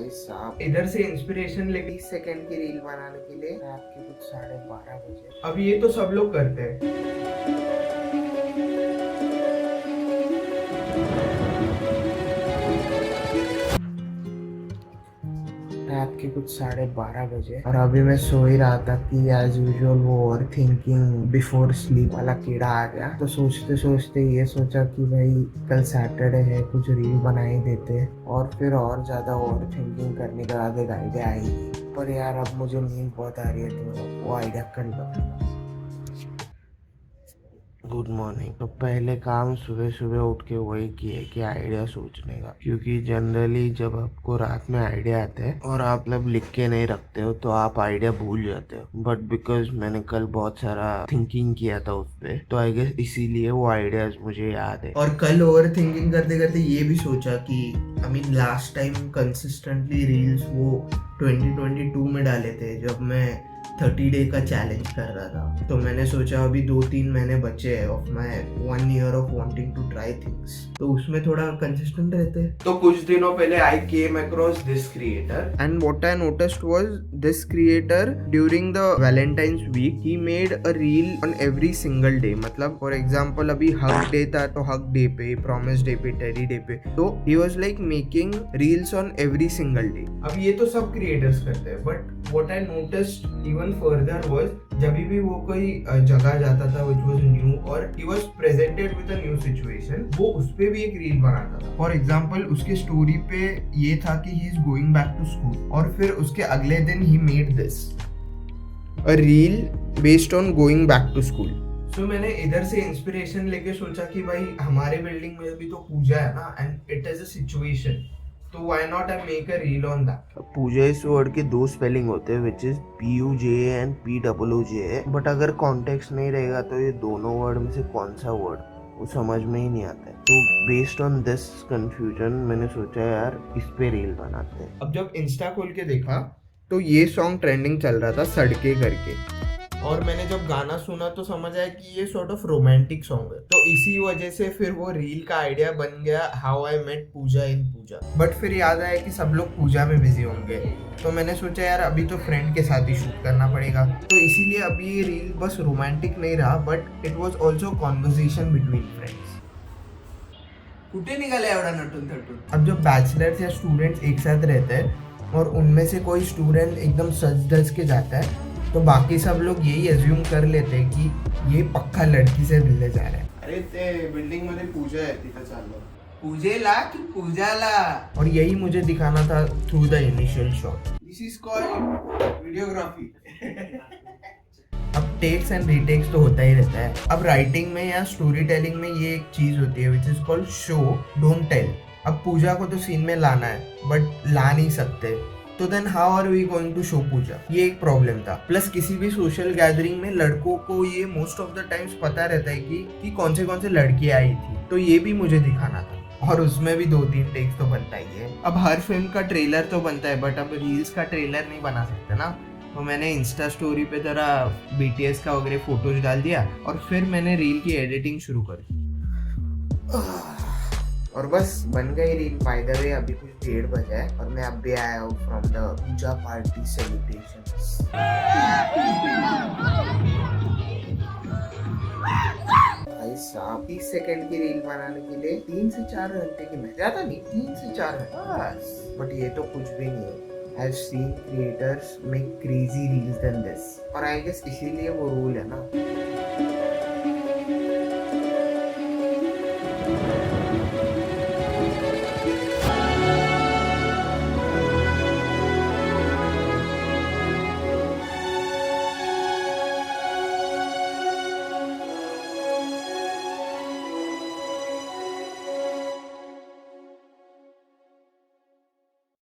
भाई साहब इधर से इंस्पिरेशन ले 20 सेकंड की रील बनाने के लिए रात के कुछ 12:30 बजे। अब ये तो सब लोग करते हैं। रात के कुछ 12:30 बजे और अभी मैं सो ही रहा था कि एज यूजुअल वो ओवर थिंकिंग बिफोर स्लीप वाला कीड़ा आ गया। तो सोचते सोचते ये सोचा कि भाई कल सैटरडे है, कुछ रील बना ही देते। और फिर और ज़्यादा ओवर थिंकिंग करने के बाद एक आइडिया आई। पर यार अब मुझे नींद बहुत आ रही है तो वो आइडिया कल बताऊंगा। Good morning. तो पहले काम सुबह सुबह उठ के वही किए कि आइडिया सोचने का, क्योंकि जनरली जब आपको रात में आइडिया आते हैं और आप मतलब लिख के नहीं रखते हो तो आप आइडिया भूल जाते हो। बट बिकॉज मैंने कल बहुत सारा थिंकिंग किया था उस पे, तो आई गेस इसीलिए वो आइडियाज मुझे याद है। और कल ओवर थिंकिंग करते करते ये भी सोचा कि लास्ट टाइम कंसिस्टेंटली रील्स वो 2022 में डाले थे जब मैं 30 डे का चैलेंज कर रहा था। तो मैंने सोचा अभी 2-3 महीने बचे हैं of my 1 year of wanting to try things, तो उसमें थोड़ा कंसिस्टेंट रहते। तो कुछ दिनों पहले I came across this creator and what I noticed was this creator during the Valentine's week he made a reel on every single day. मतलब for example अभी हग डे था तो हग डे पे, प्रॉमिस डे पे, teddy day पे, तो he was like making reels on every single day. अब ये तो सब क्रिएटर्स करते हैं, but what I noticed even further was जब भी वो कोई जगह जाता था व्हिच वाज न्यू और he was presented with a new situation, वो उस पे भी एक रील बनाता था। फॉर एग्जांपल उसके स्टोरी पे ये था कि he is going back to school और फिर उसके अगले दिन he made this a reel based on going back to school. So मैंने इधर से इंस्पिरेशन लेके सोचा कि भाई हमारे बिल्डिंग में भी तो पूजा है ना and it is a situation, तो why not I make a reel on that. Puja इस वर्ड के दो स्पेलिंग होते हैं which is PUJ and POOJ, but अगर कॉन्टेक्स्ट नहीं रहेगा तो ये दोनों वर्ड में से कौन सा वर्ड वो समझ में ही नहीं आता है। तो बेस्ड ऑन दिस कंफ्यूजन मैंने सोचा यार इस पे रील बनाते हैं। अब जब इंस्टा खोल के देखा तो ये सॉन्ग ट्रेंडिंग चल रहा था, सड़के करके, और मैंने जब गाना सुना तो समझ आया कि ये सॉर्ट ऑफ रोमांटिक सॉन्ग है। तो इसी वजह से फिर वो रील का आइडिया बन गया, how I met Puja in Puja. But फिर याद आया कि सब लोग पूजा में बिजी होंगे, तो मैंने सोचा यार अभी तो फ्रेंड के साथ ही शूट करना पड़ेगा। तो इसीलिए अभी ये रील बस रोमांटिक नहीं रहा, but it was also conversation between friends. कुठे निघाले एवढा नटून थटून? अब जो बैचलर्स या स्टूडेंट्स एक साथ रहते हैं और उनमें से कोई स्टूडेंट एकदम सज धज के जाता है तो बाकी सब लोग यही अज्यूम कर लेते हैं कि ये पक्का लड़की से मिलने जा रहा है। अरे ते बिल्डिंग मध्ये पूजा आहे तिथे चाललो, पूजेला की पूजाला, और यही मुझे दिखाना था through the initial shot. This is called videography. अब टेक्स एंड रीटेक्स तो होता ही रहता है। अब राइटिंग में या स्टोरी टेलिंग में ये एक चीज होती है which is called show don't tell. अब पूजा को तो सीन में लाना है बट ला नहीं सकते, तो then how are we going to show puja, ये एक प्रॉब्लम था। प्लस किसी भी सोशल गैदरिंग में लड़कों को ये मोस्ट ऑफ द टाइम्स पता रहता है कि कौन से लड़कियां आई थी, तो ये भी मुझे दिखाना था। और उसमें भी 2-3 टेक्स तो बनता ही है। अब हर फिल्म का ट्रेलर तो बनता है बट अब रील्स का ट्रेलर नहीं बना सकते ना, तो मैंने इंस्टा स्टोरी पे जरा BTS का वगैरह फोटोज डाल दिया और फिर मैंने रील की एडिटिंग शुरू कर दी और बस बन गई रील। बाय द वे अभी कुछ 1:30 बजा है और मैं अब भी आया हूँ from the Puja party celebrations. भाई साहब 30 सेकंड की रील बनाने के लिए 3 से 4 घंटे की, मैं ज्यादा नहीं 3 से 4 घंटे बस। बट ये तो कुछ भी नहीं है। I've seen creators make crazy reels than this, और I guess इसीलिए वो रूल है ना।